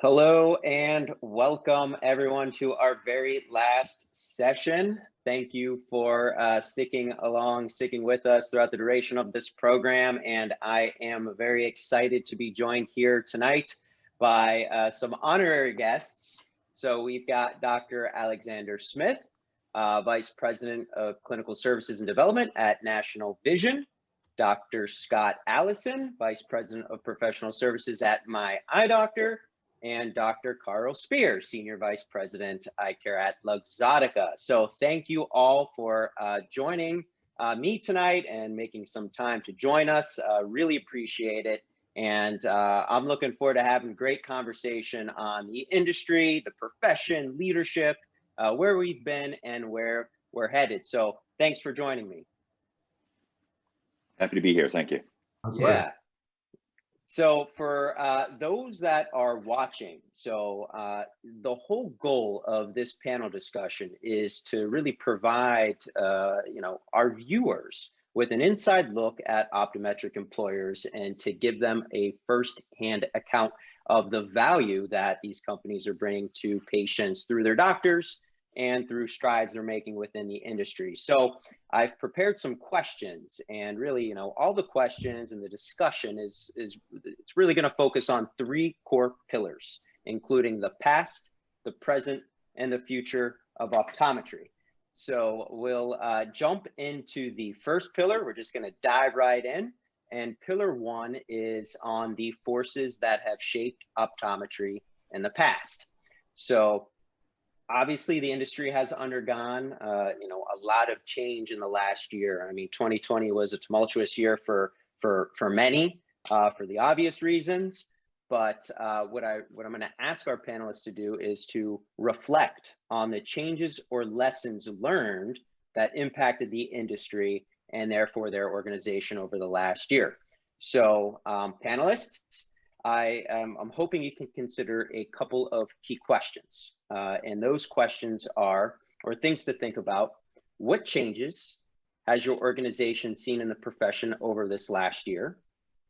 Hello and welcome everyone to our very last session. Thank you for sticking with us throughout the duration of this program. And I am very excited to be joined here tonight by some honorary guests. So we've got Dr. Alexander Smith, Vice President of Clinical Services and Development at National Vision. Dr. Scott Allison, Vice President of Professional Services at My Eye Doctor, and Dr. Carl Spear, Senior Vice President, Eyecare at Luxottica. So thank you all for joining me tonight and making some time to join us. Really appreciate it. And I'm looking forward to having a great conversation on the industry, the profession, leadership, where we've been and where we're headed. So thanks for joining me. Happy to be here. Thank you. Yeah. So for those that are watching, the whole goal of this panel discussion is to really provide our viewers with an inside look at optometric employers and to give them a first-hand account of the value that these companies are bringing to patients through their doctors and through strides they're making within the industry. So I've prepared some questions, and really, all the questions and the discussion it's really going to focus on three core pillars, including the past, the present, and the future of optometry. So we'll jump into the first pillar. We're just going to dive right in. And pillar one is on the forces that have shaped optometry in the past. So obviously, the industry has undergone, a lot of change in the last year. I mean, 2020 was a tumultuous year for many, for the obvious reasons. But what I'm going to ask our panelists to do is to reflect on the changes or lessons learned that impacted the industry and therefore their organization over the last year. So, panelists, I'm hoping you can consider a couple of key questions. And those questions are, or things to think about: what changes has your organization seen in the profession over this last year?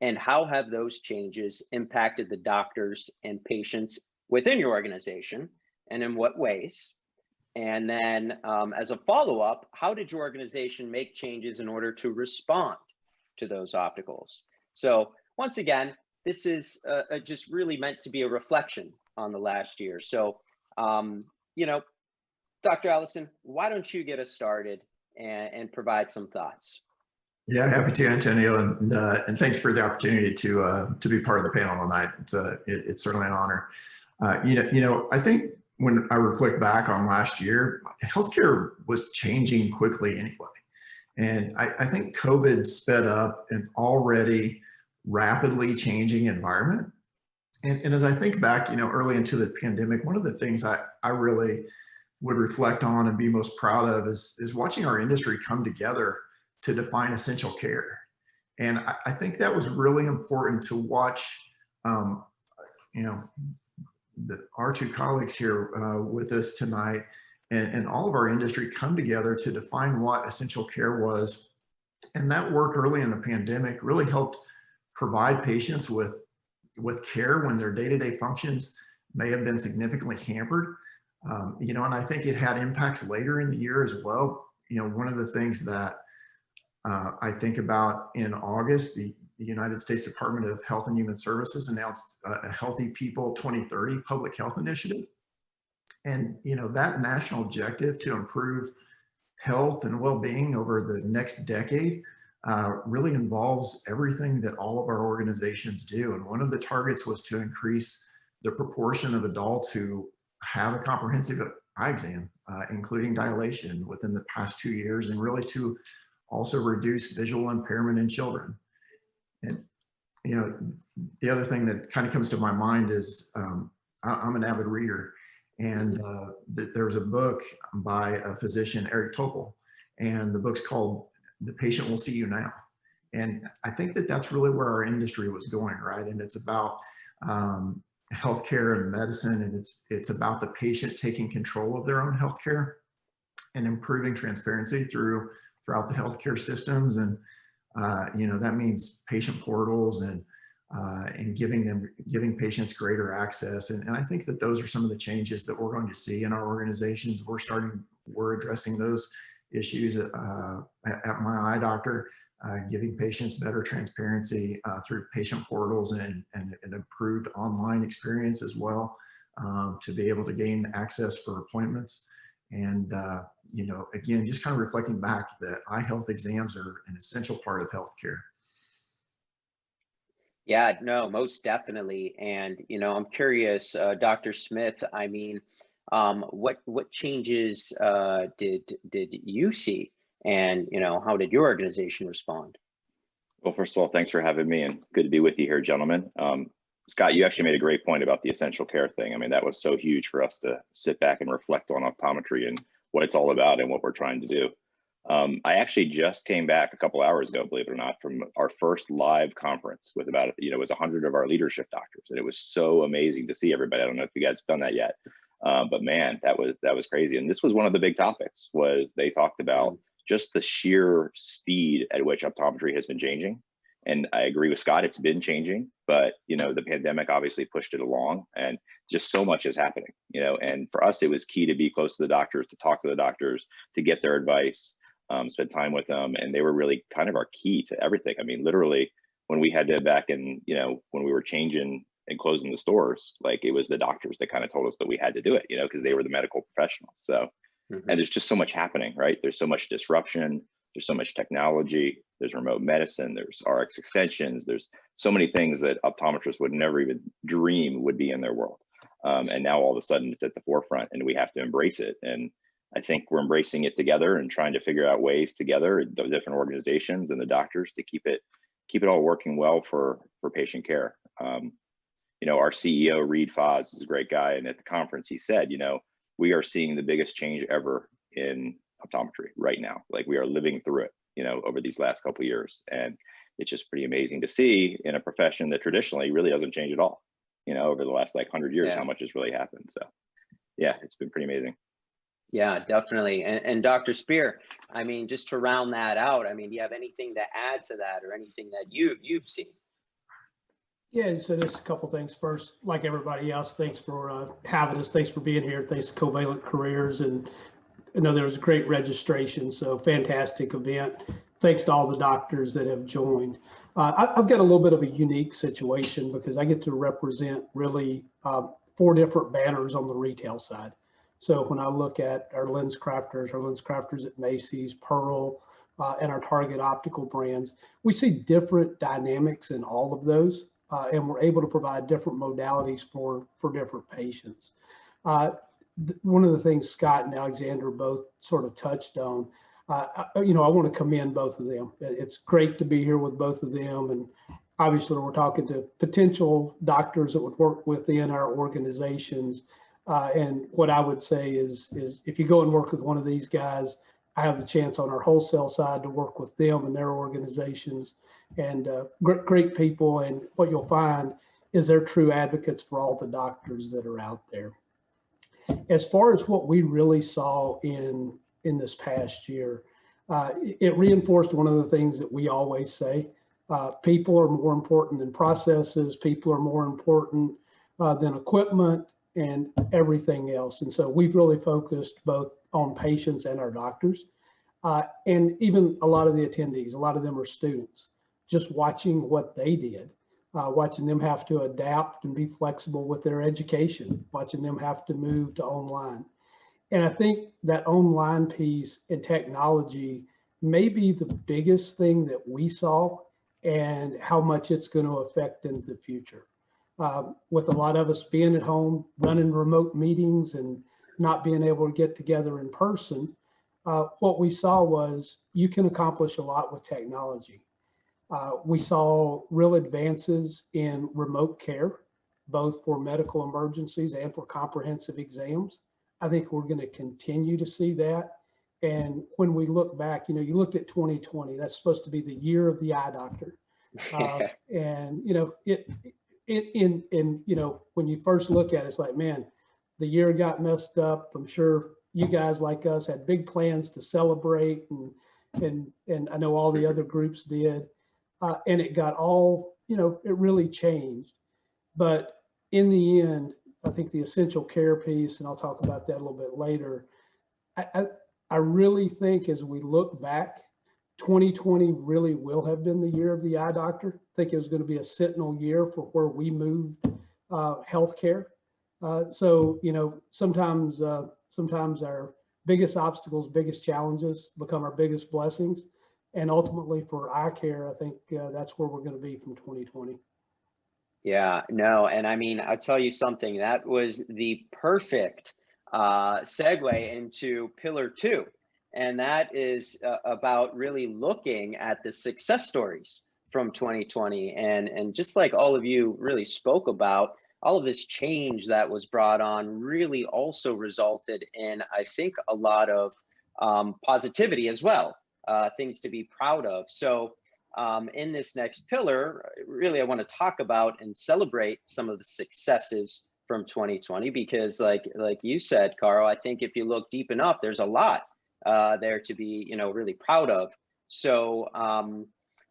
And how have those changes impacted the doctors and patients within your organization? And in what ways? And then as a follow-up, how did your organization make changes in order to respond to those obstacles? So once again, this is just really meant to be a reflection on the last year. So, Dr. Allison, why don't you get us started and provide some thoughts? Yeah, happy to, Antonio, and thanks for the opportunity to be part of the panel tonight. It's certainly an honor. I think when I reflect back on last year, healthcare was changing quickly anyway, and I think COVID sped up an already rapidly changing environment. And as I think back, early into the pandemic, one of the things I really would reflect on and be most proud of is watching our industry come together to define essential care. And I think that was really important to watch, our two colleagues here with us tonight and all of our industry come together to define what essential care was. And that work early in the pandemic really helped provide patients with care when their day-to-day functions may have been significantly hampered. And I think it had impacts later in the year as well. One of the things that I think about in August, the United States Department of Health and Human Services announced a Healthy People 2030 public health initiative. And, that national objective to improve health and well-being over the next decade really involves everything that all of our organizations do. And one of the targets was to increase the proportion of adults who have a comprehensive eye exam, including dilation, within the past 2 years, and really to also reduce visual impairment in children. And, the other thing that kind of comes to my mind is I'm an avid reader, and there's a book by a physician, Eric Topol, and the book's called The Patient Will See You Now. And I think that that's really where our industry was going, right? And it's about healthcare and medicine, and it's about the patient taking control of their own healthcare and improving transparency throughout the healthcare systems. And that means patient portals and and giving patients greater access. And I think that those are some of the changes that we're going to see in our organizations. We're addressing those issues at my eye doctor, giving patients better transparency through patient portals and an improved online experience as well, to be able to gain access for appointments. And, you know, again, just kind of reflecting back that eye health exams are an essential part of healthcare. Yeah, no, most definitely. And, you know, I'm curious, Dr. Smith, I mean, what changes did you see? And, you know, how did your organization respond? Well, first of all, thanks for having me, and good to be with you here, gentlemen. Scott, you actually made a great point about the essential care thing. I mean, that was so huge for us to sit back and reflect on optometry and what it's all about and what we're trying to do. I actually just came back a couple hours ago, believe it or not, from our first live conference with about, you know, it was 100 of our leadership doctors, and it was so amazing to see everybody. I don't know if you guys have done that yet, but man, that was crazy. And this was one of the big topics. Was they talked about just the sheer speed at which optometry has been changing. And I agree with Scott, it's been changing, but you know, the pandemic obviously pushed it along, and just so much is happening, you know. And for us, it was key to be close to the doctors, to talk to the doctors, to get their advice, spend time with them. And they were really kind of our key to everything. I mean, literally when we had to back in, you know, when we were changing and closing the stores, like it was the doctors that kind of told us that we had to do it, you know, because they were the medical professionals. So, and there's just so much happening, right? There's so much disruption. There's so much technology. There's remote medicine. There's RX extensions. There's so many things that optometrists would never even dream would be in their world. And now all of a sudden it's at the forefront, and we have to embrace it. And I think we're embracing it together and trying to figure out ways together, the different organizations and the doctors, to keep it all working well for patient care. You know, our CEO, Reed Foz, is a great guy. And at the conference, he said, you know, we are seeing the biggest change ever in optometry right now. Like, we are living through it, you know, over these last couple of years. And it's just pretty amazing to see in a profession that traditionally really doesn't change at all, you know, over the last like 100 years, how much has really happened. So yeah, it's been pretty amazing. Yeah, definitely. And Dr. Spear, I mean, just to round that out, I mean, do you have anything to add to that, or anything that you've seen? Yeah, so there's a couple things. First, like everybody else, thanks for having us. Thanks for being here. Thanks to Covalent Careers. And I know there was great registration, so fantastic event. Thanks to all the doctors that have joined. I've got a little bit of a unique situation because I get to represent really 4 different banners on the retail side. So when I look at our lens crafters at Macy's, Pearl, and our Target optical brands, we see different dynamics in all of those, and we're able to provide different modalities for different patients. One of the things Scott and Alexander both sort of touched on, you know, I want to commend both of them. It's great to be here with both of them. And obviously we're talking to potential doctors that would work within our organizations. And what I would say is if you go and work with one of these guys, I have the chance on our wholesale side to work with them and their organizations, and great people. And what you'll find is they're true advocates for all the doctors that are out there. As far as what we really saw in this past year, it reinforced one of the things that we always say: people are more important than processes. People are more important than equipment and everything else. And so we've really focused both on patients and our doctors, and even a lot of the attendees. A lot of them are students. Just watching what they did. Watching them have to adapt and be flexible with their education, watching them have to move to online. And I think that online piece and technology may be the biggest thing that we saw, and how much it's going to affect in the future. With a lot of us being at home, running remote meetings and not being able to get together in person, what we saw was you can accomplish a lot with technology. We saw real advances in remote care, both for medical emergencies and for comprehensive exams. I think we're going to continue to see that. And when we look back, you know, you looked at 2020, that's supposed to be the year of the eye doctor. And, you know, you know, when you first look at it, it's like, man, the year got messed up. I'm sure you guys like us had big plans to celebrate, and I know all the other groups did. And it got all it really changed. But in the end, I think the essential care piece, and I'll talk about that a little bit later, I really think as we look back, 2020 really will have been the year of the eye doctor. I think it was going to be a sentinel year for where we moved healthcare. So, sometimes our biggest obstacles, biggest challenges become our biggest blessings. And ultimately for eye care, I think that's where we're going to be from 2020. Yeah, no, and I mean, I'll tell you something, that was the perfect segue into pillar two. And that is about really looking at the success stories from 2020. And just like all of you really spoke about, all of this change that was brought on really also resulted in, I think, a lot of positivity as well, things to be proud of. So in this next pillar, really, I want to talk about and celebrate some of the successes from 2020, because like you said, Carl, I think if you look deep enough, there's a lot there to be, really proud of. So,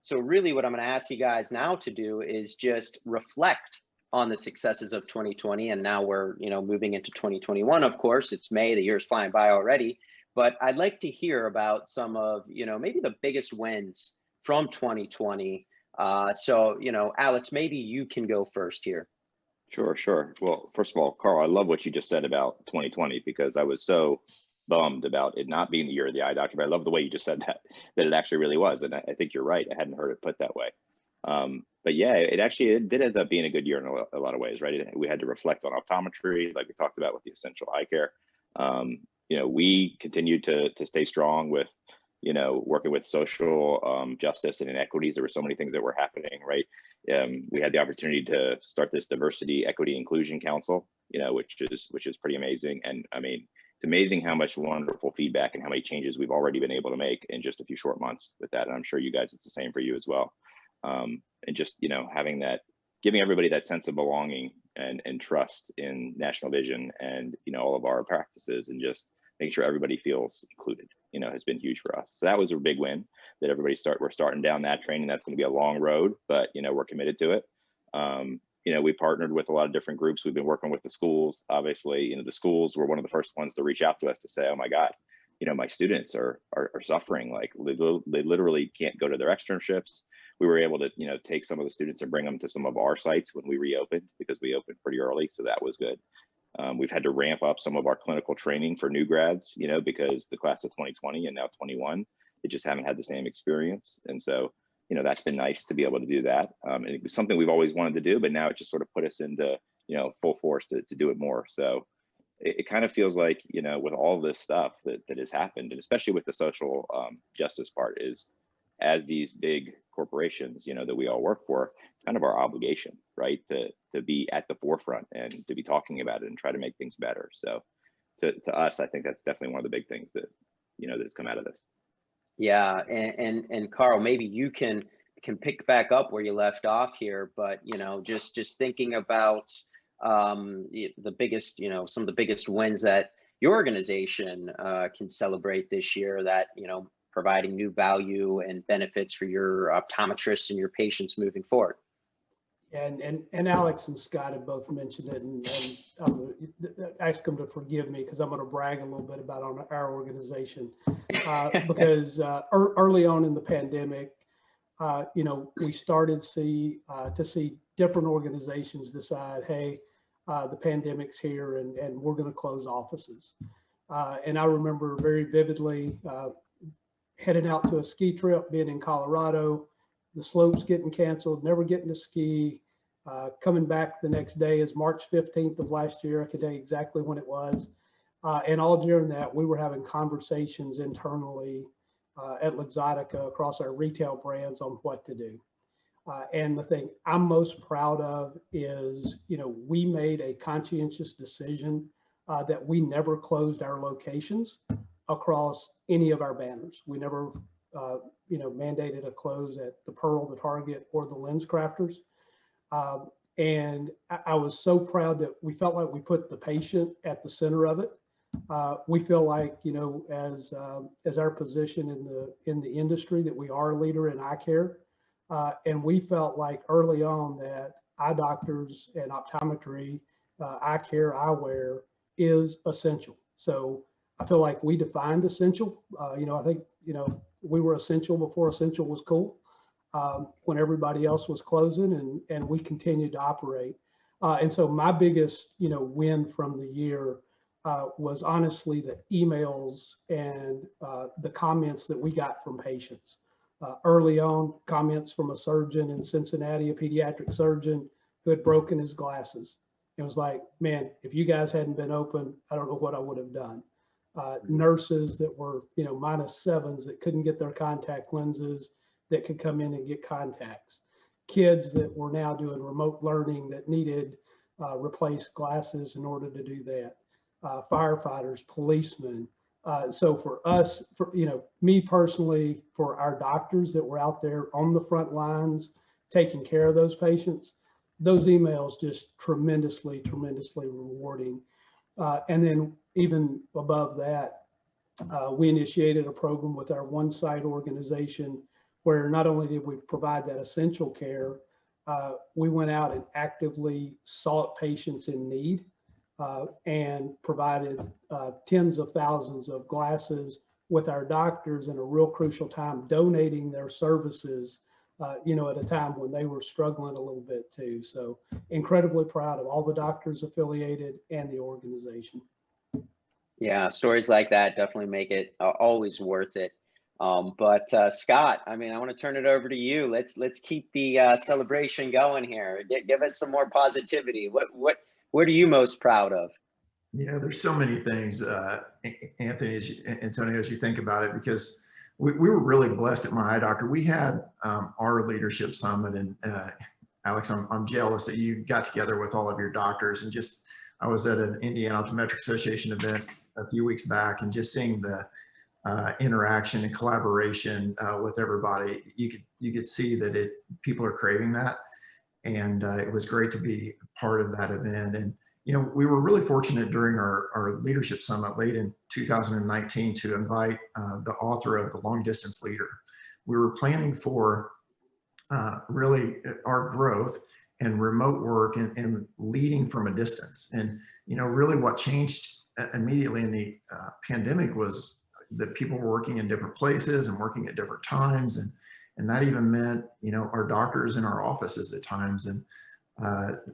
so really what I'm going to ask you guys now to do is just reflect on the successes of 2020. And now we're, moving into 2021, of course. It's May, the year's flying by already. But I'd like to hear about some of, maybe the biggest wins from 2020. So, Alex, maybe you can go first here. Sure. Well, first of all, Carl, I love what you just said about 2020, because I was so bummed about it not being the year of the eye doctor. But I love the way you just said that it actually really was. And I think you're right. I hadn't heard it put that way. But yeah, it did end up being a good year in a lot of ways, right? We had to reflect on optometry, like we talked about with the essential eye care. We continued to stay strong with, working with social justice and inequities. There were so many things that were happening, right? We had the opportunity to start this diversity, equity, inclusion council, which is pretty amazing. And I mean, it's amazing how much wonderful feedback and how many changes we've already been able to make in just a few short months with that. And I'm sure you guys, it's the same for you as well. And just, having that, giving everybody that sense of belonging and trust in National Vision and, all of our practices, and just making sure everybody feels included, has been huge for us. So that was a big win that we're starting down that train, and that's going to be a long road, but, we're committed to it. We partnered with a lot of different groups. We've been working with the schools, obviously. The schools were one of the first ones to reach out to us to say, oh my God, my students are suffering. Like they literally can't go to their externships. We were able to, take some of the students and bring them to some of our sites when we reopened, because we opened pretty early. So that was good. We've had to ramp up some of our clinical training for new grads, because the class of 2020 and now 21, they just haven't had the same experience. And so, that's been nice to be able to do that. And it was something we've always wanted to do, but now it just sort of put us into, full force to do it more. So it kind of feels like, with all this stuff that has happened, and especially with the social justice part, is as these big corporations, that we all work for, it's kind of our obligation, right, to be at the forefront and to be talking about it and try to make things better. So to us, I think that's definitely one of the big things that, that's come out of this. Yeah, and Carl, maybe you can pick back up where you left off here, but just thinking about the biggest, some of the biggest wins that your organization can celebrate this year, that providing new value and benefits for your optometrists and your patients moving forward. And Alex and Scott have both mentioned it, and I'm going to ask them to forgive me because I'm going to brag a little bit about our organization, because early on in the pandemic, we started to see different organizations decide, hey, the pandemic's here and we're going to close offices. And I remember very vividly heading out to a ski trip, being in Colorado, the slopes getting canceled, never getting to ski. Coming back the next day is March 15th of last year. I can tell you exactly when it was. And all during that, we were having conversations internally at Luxottica across our retail brands on what to do. And the thing I'm most proud of is, we made a conscientious decision that we never closed our locations across any of our banners. We never, mandated a close at the Pearl, the Target, or the Lens Crafters. And I was so proud that we felt like we put the patient at the center of it. We feel like, as our position in the industry, that we are a leader in eye care. And we felt like early on that eye doctors and optometry, eye care, eyewear is essential. So I feel like we defined essential. I think, we were essential before essential was cool, when everybody else was closing, and we continued to operate. And so my biggest, win from the year was honestly the emails and the comments that we got from patients. Early on, comments from a surgeon in Cincinnati, a pediatric surgeon who had broken his glasses. It was like, man, if you guys hadn't been open, I don't know what I would have done. Nurses that were, -7s that couldn't get their contact lenses, that could come in and get contacts. Kids that were now doing remote learning that needed replaced glasses in order to do that. Firefighters, policemen. So for us, for me personally, for our doctors that were out there on the front lines taking care of those patients, those emails just tremendously rewarding. And then even above that, we initiated a program with our One Site organization where not only did we provide that essential care, we went out and actively sought patients in need and provided tens of thousands of glasses, with our doctors in a real crucial time donating their services, at a time when they were struggling a little bit too. So incredibly proud of all the doctors affiliated and the organization. Yeah, stories like that definitely make it always worth it. But Scott, I mean, I want to turn it over to you. Let's keep the celebration going here. Give us some more positivity. What are you most proud of? Yeah, there's so many things, Antonio, as you think about it, because we were really blessed at my eye doctor. We had our leadership summit, and Alex, I'm jealous that you got together with all of your doctors, and just, I was at an Indiana Optometric Association event a few weeks back, and just seeing the interaction and collaboration with everybody, you could see that people are craving that, and it was great to be part of that event. And we were really fortunate during our leadership summit late in 2019 to invite the author of The Long Distance Leader. We were planning for really our growth and remote work and leading from a distance. And really what changed immediately in the pandemic was that people were working in different places and working at different times, and that even meant our doctors in our offices at times. And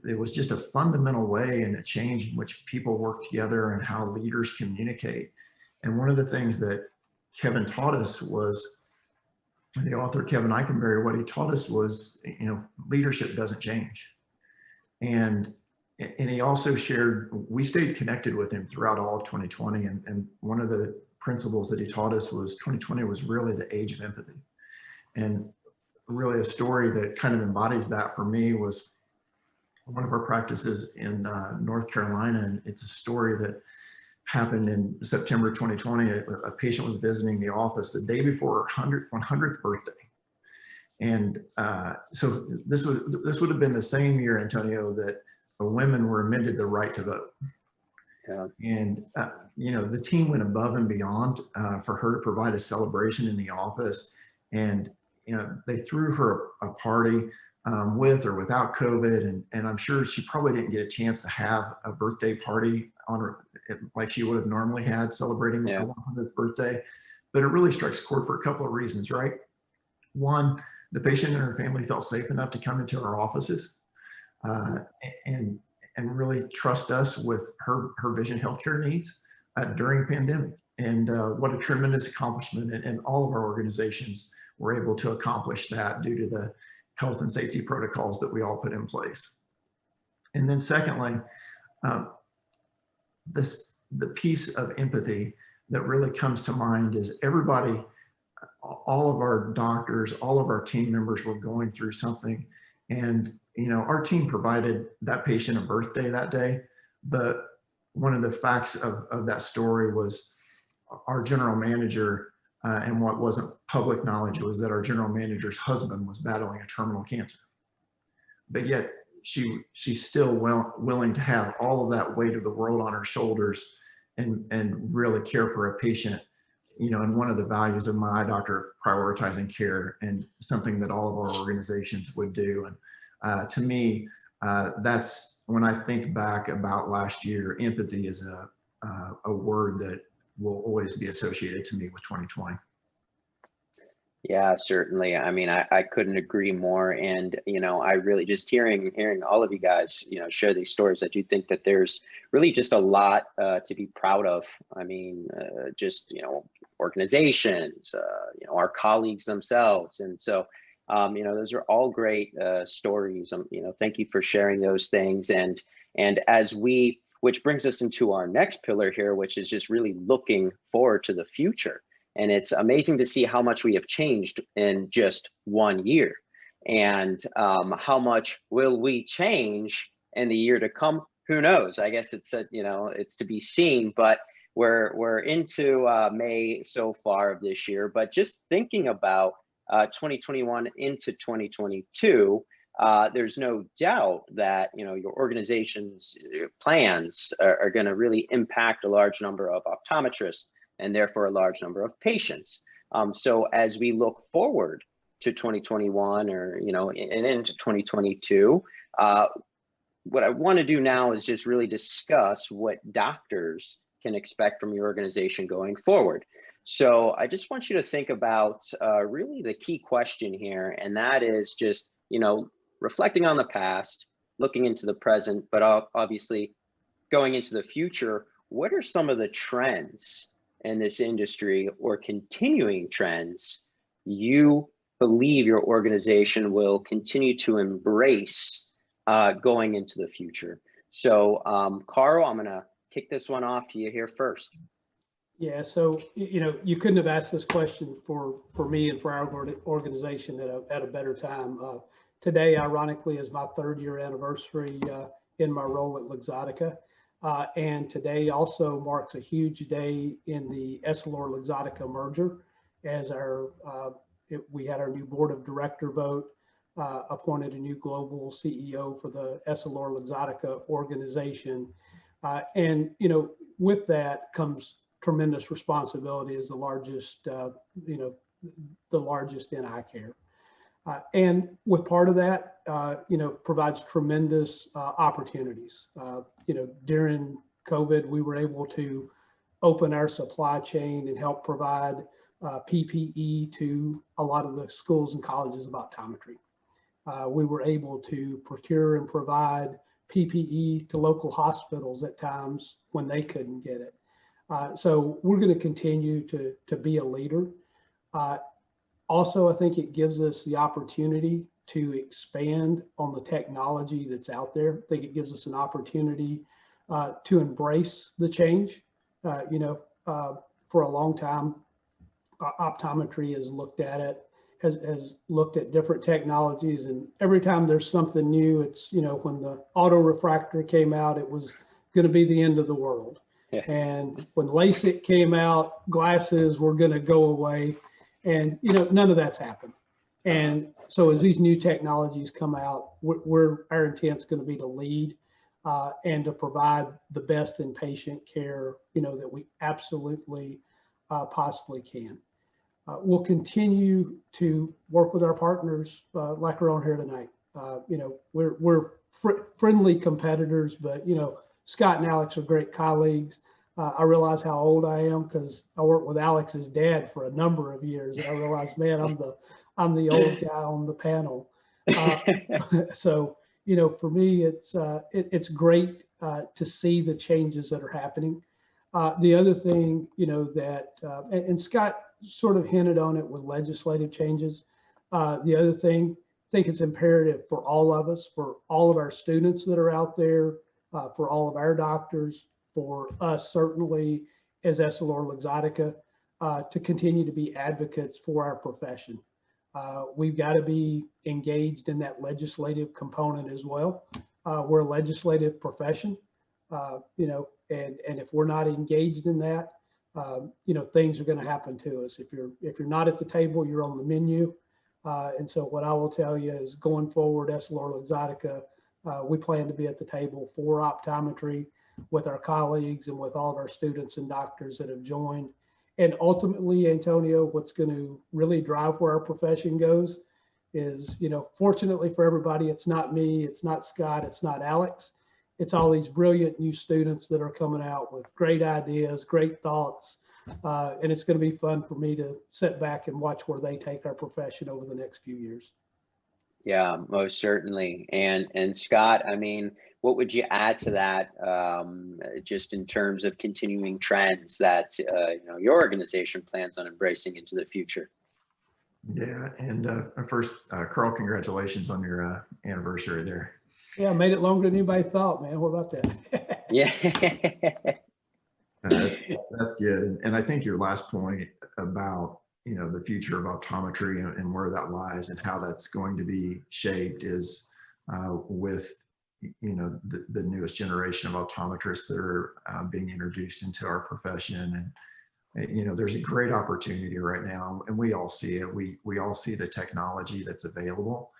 it was just a fundamental way and a change in which people work together and how leaders communicate. And one of the things that Kevin taught us was, the author Kevin Eikenberry, what he taught us was, leadership doesn't change. And he also shared, we stayed connected with him throughout all of 2020. And one of the principles that he taught us was 2020 was really the age of empathy. And really a story that kind of embodies that for me was one of our practices in North Carolina. And it's a story that happened in September 2020. A patient was visiting the office the day before her 100th birthday. And so this would have been the same year, Antonio, that women were amended the right to vote. Yeah. And the team went above and beyond for her to provide a celebration in the office. And they threw her a party with or without COVID, and I'm sure she probably didn't get a chance to have a birthday party on her like she would have normally had celebrating her 100th birthday. But it really strikes a chord for a couple of reasons, right? One, the patient and her family felt safe enough to come into our offices and really trust us with her vision healthcare needs during the pandemic. And what a tremendous accomplishment. And all of our organizations were able to accomplish that due to the health and safety protocols that we all put in place. And then secondly, the piece of empathy that really comes to mind is everybody, all of our doctors, all of our team members were going through something. And, our team provided that patient a birthday that day. But one of the facts of that story was our general manager, and what wasn't public knowledge was that our general manager's husband was battling a terminal cancer. But yet she's still willing to have all of that weight of the world on her shoulders and really care for a patient and one of the values of my eye doctor of prioritizing care, and something that all of our organizations would do. And to me, that's when I think back about last year, empathy is a word that will always be associated to me with 2020. Yeah, certainly. I mean, I couldn't agree more. And, I really just hearing all of you guys, share these stories, I do think that there's really just a lot to be proud of. I mean, just, organizations, our colleagues themselves. And so, those are all great stories. Thank you for sharing those things. And which brings us into our next pillar here, which is just really looking forward to the future. And it's amazing to see how much we have changed in just 1 year, and how much will we change in the year to come? Who knows? I guess it's it's to be seen. But we're into May so far of this year. But just thinking about 2021 into 2022, there's no doubt that your organization's plans are going to really impact a large number of optometrists, and therefore a large number of patients. So as we look forward to 2021 or, and into 2022, what I want to do now is just really discuss what doctors can expect from your organization going forward. So I just want you to think about really the key question here, and that is just, reflecting on the past, looking into the present, but obviously going into the future. What are some of the trends in this industry, or continuing trends, you believe your organization will continue to embrace going into the future? So Carl, I'm going to kick this one off to you here first. Yeah, so you couldn't have asked this question for me and for our organization at a better time. Today, ironically, is my 3rd year anniversary in my role at Luxottica. And today also marks a huge day in the Essilor-Luxottica merger, as we had our new board of director vote, appointed a new global CEO for the Essilor-Luxottica organization. And, with that comes tremendous responsibility as the largest, the largest in eye care. And with part of that, provides tremendous opportunities. During COVID, we were able to open our supply chain and help provide PPE to a lot of the schools and colleges of optometry. We were able to procure and provide PPE to local hospitals at times when they couldn't get it. So we're going to continue to be a leader. Also, I think it gives us the opportunity to expand on the technology that's out there. I think it gives us an opportunity to embrace the change. For a long time, optometry has looked at it, has looked at different technologies, and every time there's something new, it's, when the auto refractor came out, it was going to be the end of the world. Yeah. And when LASIK came out, glasses were going to go away. And, none of that's happened. And so as these new technologies come out, our intent's going to be to lead and to provide the best in patient care, that we absolutely possibly can. We'll continue to work with our partners like we're on here tonight. We're friendly competitors, but, Scott and Alex are great colleagues. I realize how old I am because I worked with Alex's dad for a number of years. And I realized, man, I'm the old guy on the panel. So, for me, it's great to see the changes that are happening. The other thing, that, and Scott sort of hinted on it with legislative changes. The other thing, I think it's imperative for all of us, for all of our students that are out there, for all of our doctors, for us certainly as Essilor-Luxottica, to continue to be advocates for our profession. We've got to be engaged in that legislative component as well. We're a legislative profession, and if we're not engaged in that, things are going to happen to us. If you're not at the table, you're on the menu. And so what I will tell you is, going forward, Essilor-Luxottica, we plan to be at the table for optometry with our colleagues and with all of our students and doctors that have joined. And ultimately, Antonio, what's going to really drive where our profession goes is, you know, fortunately for everybody, it's not me, it's not Scott, it's not Alex. It's all these brilliant new students that are coming out with great ideas, great thoughts. And it's going to be fun for me to sit back and watch where they take our profession over the next few years. Yeah, most certainly. And Scott, I mean, what would you add to that, just in terms of continuing trends that you know, your organization plans on embracing into the future? Yeah, and first, Carl, congratulations on your anniversary there. Yeah, made it longer than anybody thought, man. What about that? Yeah. That's good. And I think your last point about, you know, the future of optometry and where that lies and how that's going to be shaped is with, you know, the newest generation of optometrists that are being introduced into our profession. And, you know, there's a great opportunity right now, and we all see it. We all see the technology that's available.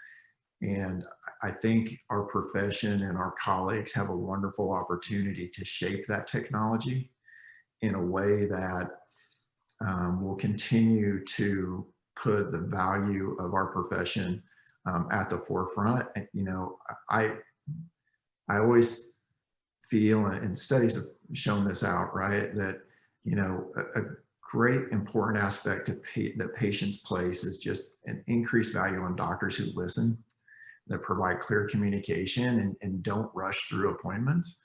And I think our profession and our colleagues have a wonderful opportunity to shape that technology in a way that will continue to put the value of our profession at the forefront. And, you know, I always feel, and studies have shown this out, right, that, you know, a great important aspect that patients place is just an increased value on doctors who listen, that provide clear communication and don't rush through appointments.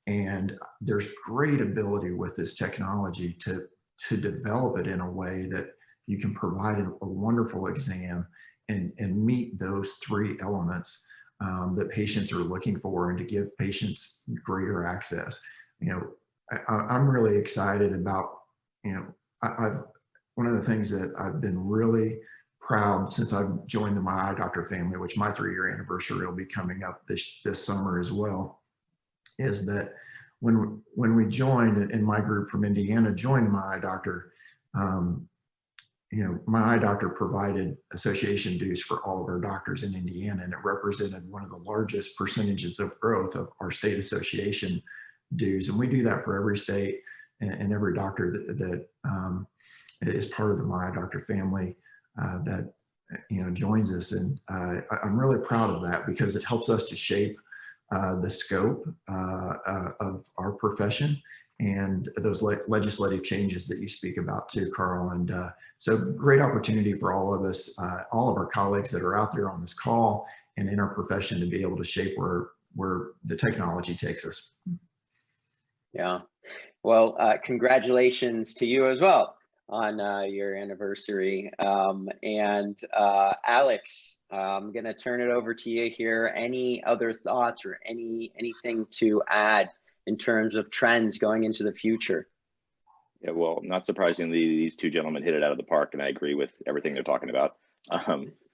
And there's great ability with this technology to develop it in a way that you can provide a wonderful exam and meet those three elements that patients are looking for, and to give patients greater access. You know, I'm really excited about, you know, one of the things that I've been really proud since I've joined the My Eye Doctor family, which my 3-year anniversary will be coming up this summer as well, is that when we joined, and my group from Indiana joined My Eye Doctor, you know, My Eye Doctor provided association dues for all of our doctors in Indiana, and it represented one of the largest percentages of growth of our state association dues. And we do that for every state and every doctor that is part of the My Eye Doctor family that, you know, joins us. And I'm really proud of that, because it helps us to shape the scope of our profession and those legislative changes that you speak about too, Carl. And so great opportunity for all of us, all of our colleagues that are out there on this call and in our profession, to be able to shape where the technology takes us. Yeah. Well, congratulations to you as well on your anniversary. And Alex, I'm going to turn it over to you here. Any other thoughts or anything to add in terms of trends going into the future? Yeah, well, not surprisingly, these two gentlemen hit it out of the park, and I agree with everything they're talking about.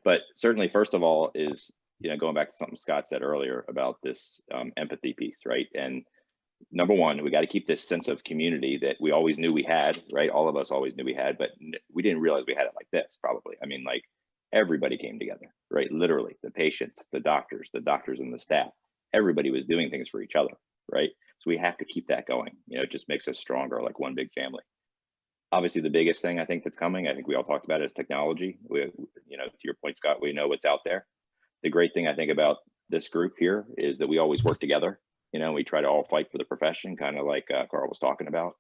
But certainly, first of all, is, you know, going back to something Scott said earlier about this empathy piece, right? And number one, we got to keep this sense of community that we always knew we had, right? All of us always knew we had, but we didn't realize we had it like this, probably. I mean, like, everybody came together, right? Literally, the patients, the doctors and the staff, everybody was doing things for each other, right? So we have to keep that going. You know, it just makes us stronger, like one big family. Obviously, the biggest thing I think that's coming, I think we all talked about it, is technology. We, you know, to your point, Scott, we know what's out there. The great thing I think about this group here is that we always work together. You know, we try to all fight for the profession, kind of like Carl was talking about.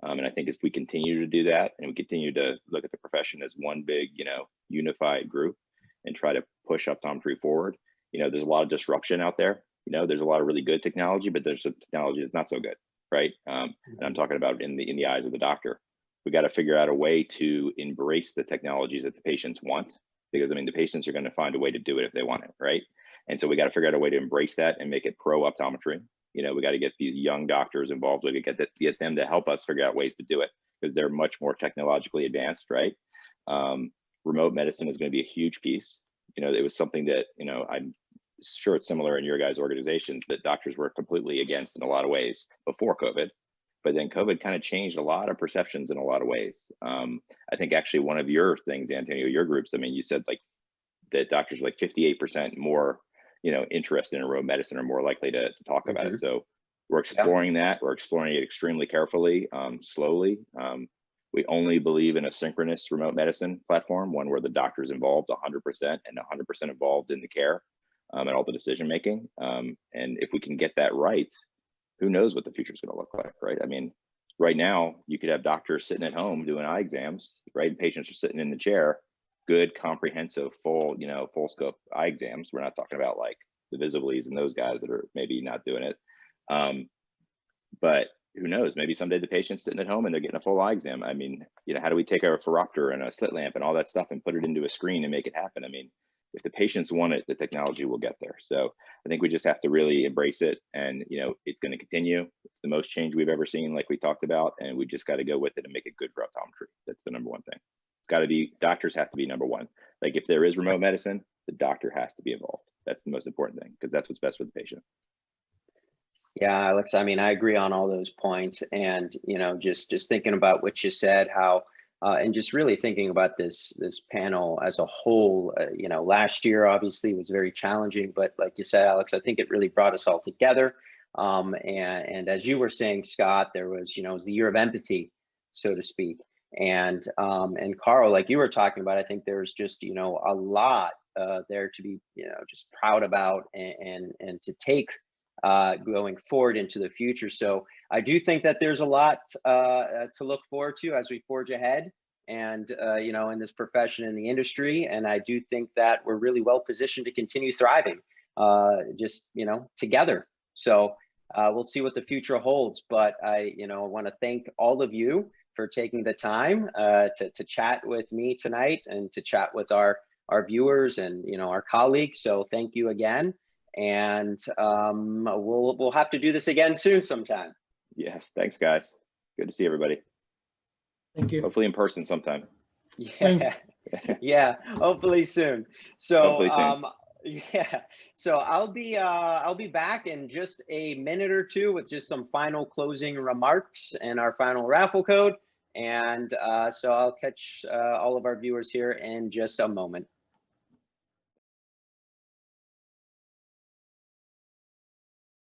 And I think if we continue to do that, and we continue to look at the profession as one big, you know, unified group, and try to push optometry forward, you know, there's a lot of disruption out there. You know, there's a lot of really good technology, but there's some technology that's not so good, right? And I'm talking about in the eyes of the doctor. We got to figure out a way to embrace the technologies that the patients want, because I mean, the patients are going to find a way to do it if they want it, right? And so we got to figure out a way to embrace that and make it pro optometry. You know, we got to get these young doctors involved. We get them to help us figure out ways to do it, because they're much more technologically advanced, right? Remote medicine is going to be a huge piece. You know, it was something that, you know, I'm sure it's similar in your guys' organizations, that doctors were completely against in a lot of ways before COVID. But then COVID kind of changed a lot of perceptions in a lot of ways. I think actually one of your things, Antonio, your groups, I mean, you said like that doctors are like 58% more, you know, interested in remote medicine, are more likely to talk about it. So we're exploring that. We're exploring it extremely carefully, slowly. We only believe in a synchronous remote medicine platform, one where the doctor's involved 100% and 100% involved in the care and all the decision making. And if we can get that right, who knows what the future is going to look like, right? I mean, right now you could have doctors sitting at home doing eye exams, right? And patients are sitting in the chair, good, comprehensive, full, full scope eye exams. We're not talking about like the Visiblies and those guys that are maybe not doing it. But who knows, maybe someday the patient's sitting at home and they're getting a full eye exam. I mean, how do we take a phoropter and a slit lamp and all that stuff and put it into a screen and make it happen? I mean, if the patients want it, the technology will get there. So I think we just have to really embrace it, and it's going to continue. It's the most change we've ever seen, like we talked about, and we just got to go with it and make it good for optometry. That's the number one thing. It's got to be, doctors have to be number one. Like if there is remote medicine, the doctor has to be involved. That's the most important thing, because that's what's best for the patient. Yeah, Alex, I mean, I agree on all those points, and just thinking about what you said, how and just really thinking about this panel as a whole. Last year obviously was very challenging, but like you said, Alex, I think it really brought us all together. And as you were saying, Scott, there was it was the year of empathy, so to speak. And Carl, like you were talking about, I think there's just a lot there to be just proud about and to take going forward into the future. So I do think that there's a lot to look forward to as we forge ahead, and in this profession, in the industry. And I do think that we're really well positioned to continue thriving, just together. So we'll see what the future holds. But I want to thank all of you for taking the time to chat with me tonight, and to chat with our viewers and our colleagues. So thank you again. And we'll have to do this again soon sometime. Yes, thanks guys. Good to see everybody. Thank you. Hopefully in person sometime. Yeah, yeah, hopefully soon. So hopefully soon. yeah, so I'll be back in just a minute or two with just some final closing remarks and our final raffle code. And so I'll catch all of our viewers here in just a moment.